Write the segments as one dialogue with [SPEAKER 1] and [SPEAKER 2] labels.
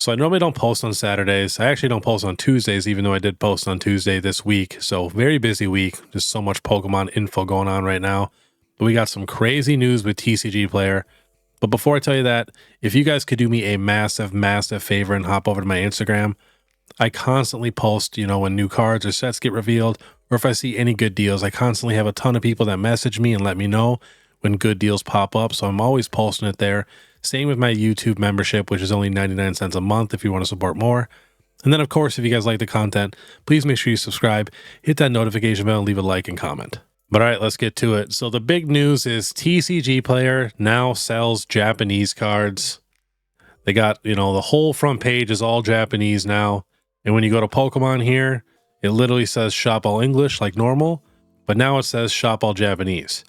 [SPEAKER 1] So I normally don't post on Saturdays. I actually don't post on Tuesdays, even though I did post on Tuesday this week. So very busy week. Just so much Pokemon info going on right now. But we got some crazy news with TCG Player. But before I tell you that, if you guys could do me a massive, massive favor and hop over to my Instagram, I constantly post, when new cards or sets get revealed, or if I see any good deals. I constantly have a ton of people that message me and let me know when good deals pop up. So I'm always posting it there. Same with my YouTube membership, which is only 99 cents a month if you want to support more. And then, of course, if you guys like the content, please make sure you subscribe, hit that notification bell, and leave a like and comment. But all right, let's get to it. So the big news is TCG Player now sells Japanese cards. They got, the whole front page is all Japanese now. And when you go to Pokemon here, it literally says shop all English like normal, but now it says shop all Japanese.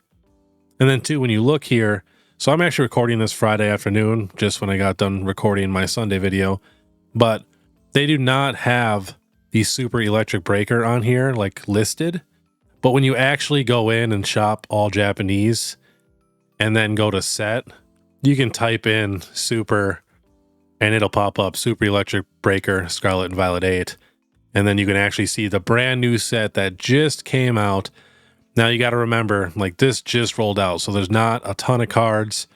[SPEAKER 1] And then too, when you look here, so I'm actually recording this Friday afternoon, just when I got done recording my Sunday video, but they do not have the Super Electric Breaker on here, like listed. But when you actually go in and shop all Japanese and then go to set, you can type in Super and it'll pop up Super Electric Breaker, Scarlet and Violet 8. And then you can actually see the brand new set that just came out. Now you got to remember, this just rolled out, so there's not a ton of cards.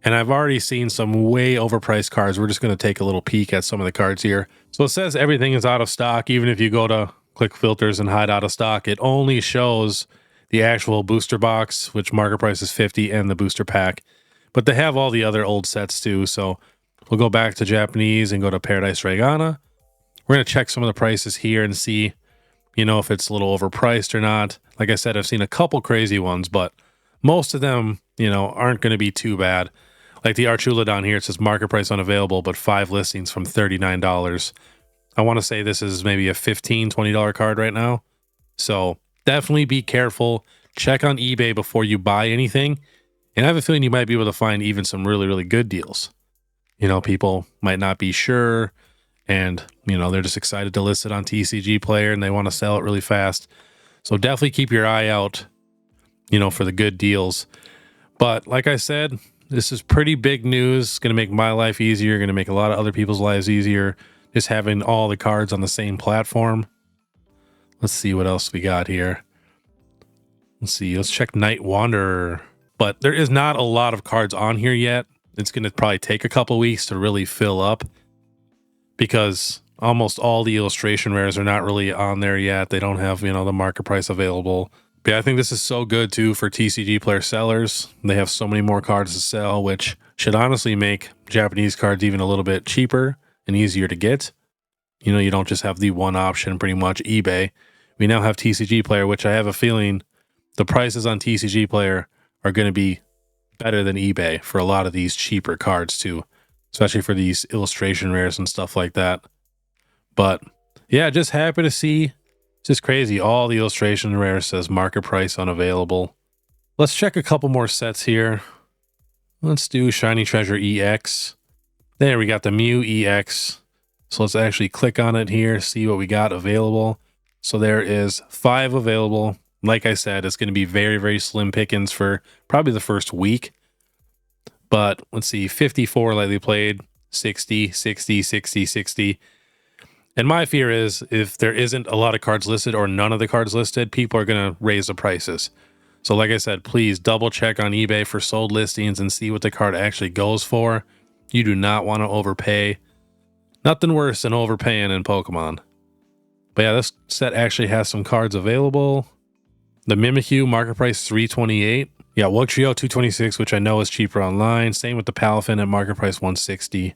[SPEAKER 1] And I've already seen some way overpriced cards. We're just going to take a little peek at some of the cards here. So it says everything is out of stock. Even if you go to click filters and hide out of stock, it only shows the actual booster box, which market price is $50, and the booster pack. But they have all the other old sets too. So we'll go back to Japanese and go to Paradise Regana. We're going to check some of the prices here and see, if it's a little overpriced or not. Like I said, I've seen a couple crazy ones, but most of them, aren't going to be too bad. Like the Archulodon here, it says market price unavailable, but 5 listings from $39. I want to say this is maybe a $15, $20 card right now. So definitely be careful. Check on eBay before you buy anything. And I have a feeling you might be able to find even some really, really good deals. People might not be sure, and, they're just excited to list it on TCG Player and they want to sell it really fast. So definitely keep your eye out, for the good deals. But like I said, this is pretty big news. It's going to make my life easier, going to make a lot of other people's lives easier, just having all the cards on the same platform. Let's see what else we got here. Let's check Night Wanderer. But there is not a lot of cards on here yet. It's going to probably take a couple weeks to really fill up, because almost all the illustration rares are not really on there yet. They don't have, the market price available. But yeah, I think this is so good too for TCG Player sellers. They have so many more cards to sell, which should honestly make Japanese cards even a little bit cheaper and easier to get. You don't just have the one option, pretty much eBay. We now have TCG Player, which I have a feeling the prices on TCG Player are going to be better than eBay for a lot of these cheaper cards too, especially for these illustration rares and stuff like that. But yeah, just happy to see. It's just crazy. All the illustration rares says market price unavailable. Let's check a couple more sets here. Let's do Shiny Treasure EX. There, we got the Mew EX. So let's actually click on it here, see what we got available. So there is 5 available. Like I said, it's going to be very, very slim pickings for probably the first week. But let's see, 54 lightly played, 60, 60, 60, 60. And my fear is if there isn't a lot of cards listed or none of the cards listed, people are going to raise the prices. So like I said, please double check on eBay for sold listings and see what the card actually goes for. You do not want to overpay. Nothing worse than overpaying in Pokemon. But yeah, this set actually has some cards available. The Mimikyu, market price $328. Yeah, Wugtrio $226, which I know is cheaper online. Same with the Palafin at market price $160.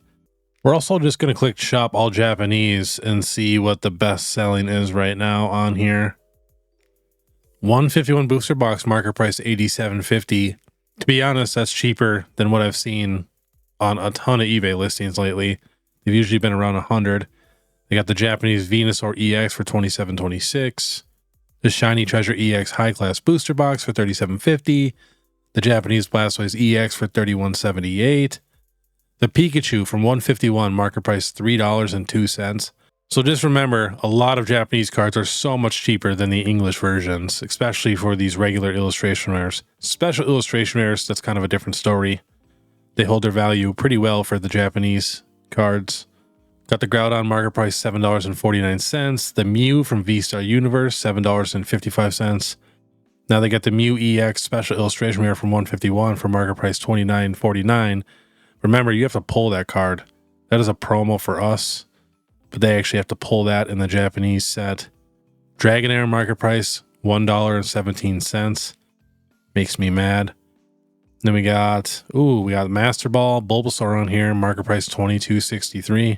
[SPEAKER 1] We're also just going to click Shop All Japanese and see what the best selling is right now on here. 151 booster box, market price $87.50. To be honest, that's cheaper than what I've seen on a ton of eBay listings lately. They've usually been around 100. They got the Japanese Venusaur EX for $27.26. The Shiny Treasure EX High Class Booster Box for $37.50. The Japanese Blastoise EX for $31.78. The Pikachu from 151, market price $3.02. So just remember, a lot of Japanese cards are so much cheaper than the English versions, especially for these regular illustration rares. Special illustration rares, that's kind of a different story. They hold their value pretty well for the Japanese cards. Got the Groudon market price $7.49. The Mew from V-Star Universe $7.55. Now they got the Mew EX special illustration rare from 151 for market price $29.49. Remember, you have to pull that card. That is a promo for us, but they actually have to pull that in the Japanese set. Dragonair market price $1.17. Makes me mad. Then we got Master Ball, Bulbasaur on here, market price $22.63.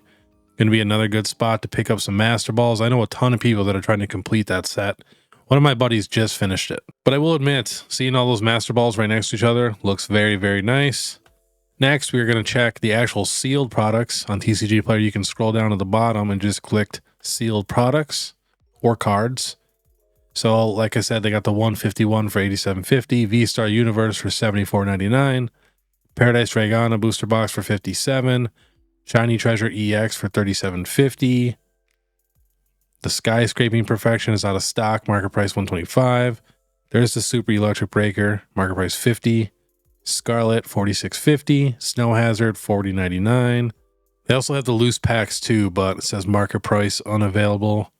[SPEAKER 1] Gonna be another good spot to pick up some Master Balls. I know a ton of people that are trying to complete that set. One of my buddies just finished it. But I will admit, seeing all those Master Balls right next to each other looks very, very nice. Next, we're going to check the actual sealed products on TCG Player. You can scroll down to the bottom and just click sealed products or cards. So, like I said, they got the 151 for $87.50, V-Star Universe for $74.99, Paradise Dragana booster box for $57, Shiny Treasure EX for $37.50. The Skyscraping Perfection is out of stock, market price $125. There's the Super Electric Breaker, market price $50. Scarlet $46.50, Snow Hazard $40.99. They also have the loose packs too, but it says market price unavailable.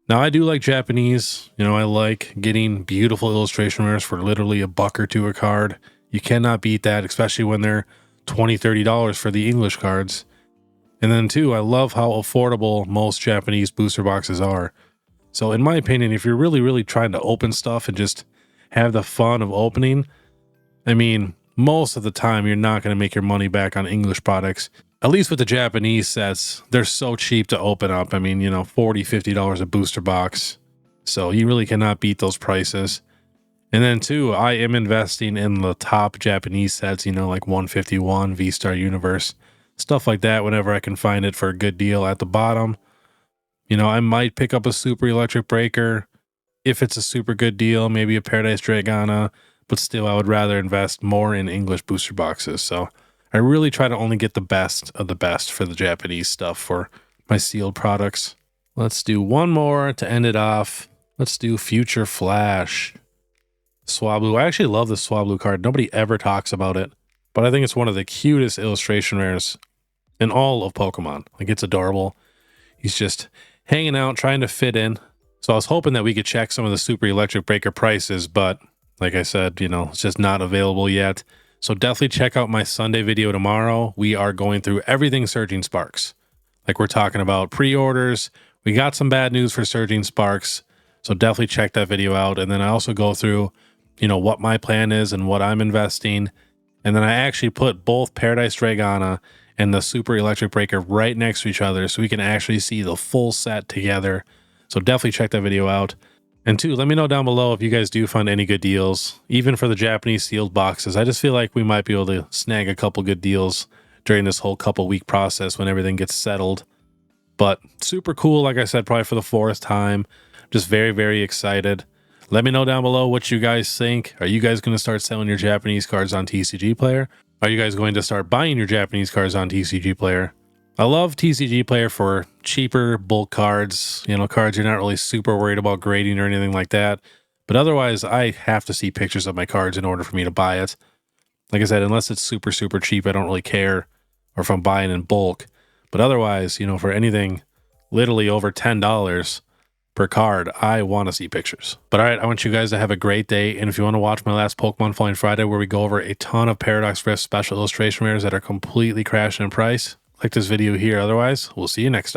[SPEAKER 1] Now I do like Japanese. I like getting beautiful illustration rares for literally $1 or $2 a card. You cannot beat that, especially when they're $20, $30 for the English cards. And then too, I love how affordable most Japanese booster boxes are. So in my opinion, if you're really, really trying to open stuff and just have the fun of opening, I mean, most of the time, you're not going to make your money back on English products. At least with the Japanese sets, they're so cheap to open up. I mean, $40, $50 a booster box. So you really cannot beat those prices. And then too, I am investing in the top Japanese sets, like 151, V-Star Universe, stuff like that whenever I can find it for a good deal at the bottom. I might pick up a Super Electric Breaker if it's a super good deal, maybe a Paradise Dragana. But still, I would rather invest more in English booster boxes. So I really try to only get the best of the best for the Japanese stuff for my sealed products. Let's do one more to end it off. Let's do Future Flash. Swablu. I actually love the Swablu card. Nobody ever talks about it, but I think it's one of the cutest illustration rares in all of Pokemon. Like, it's adorable. He's just hanging out, trying to fit in. So I was hoping that we could check some of the Super Electric Breaker prices, but like I said, it's just not available yet. So definitely check out my Sunday video tomorrow. We are going through everything Surging Sparks. Like, we're talking about pre-orders. We got some bad news for Surging Sparks. So definitely check that video out. And then I also go through, what my plan is and what I'm investing. And then I actually put both Paradise Dragana and the Super Electric Breaker right next to each other so we can actually see the full set together. So definitely check that video out. And two, let me know down below if you guys do find any good deals, even for the Japanese sealed boxes. I just feel like we might be able to snag a couple good deals during this whole couple week process when everything gets settled. But super cool, like I said, probably for the 4th time. Just very, very excited. Let me know down below what you guys think. Are you guys going to start selling your Japanese cards on TCG Player? Are you guys going to start buying your Japanese cards on TCG Player? I love TCG Player for cheaper bulk cards, cards you're not really super worried about grading or anything like that. But otherwise, I have to see pictures of my cards in order for me to buy it. Like I said, unless it's super, super cheap, I don't really care, or if I'm buying in bulk. But otherwise, for anything literally over $10 per card, I want to see pictures. But all right, I want you guys to have a great day. And if you want to watch my last Pokemon Flying Friday, where we go over a ton of Paradox Rift special illustration rares that are completely crashing in price, click this video here. Otherwise, we'll see you next time.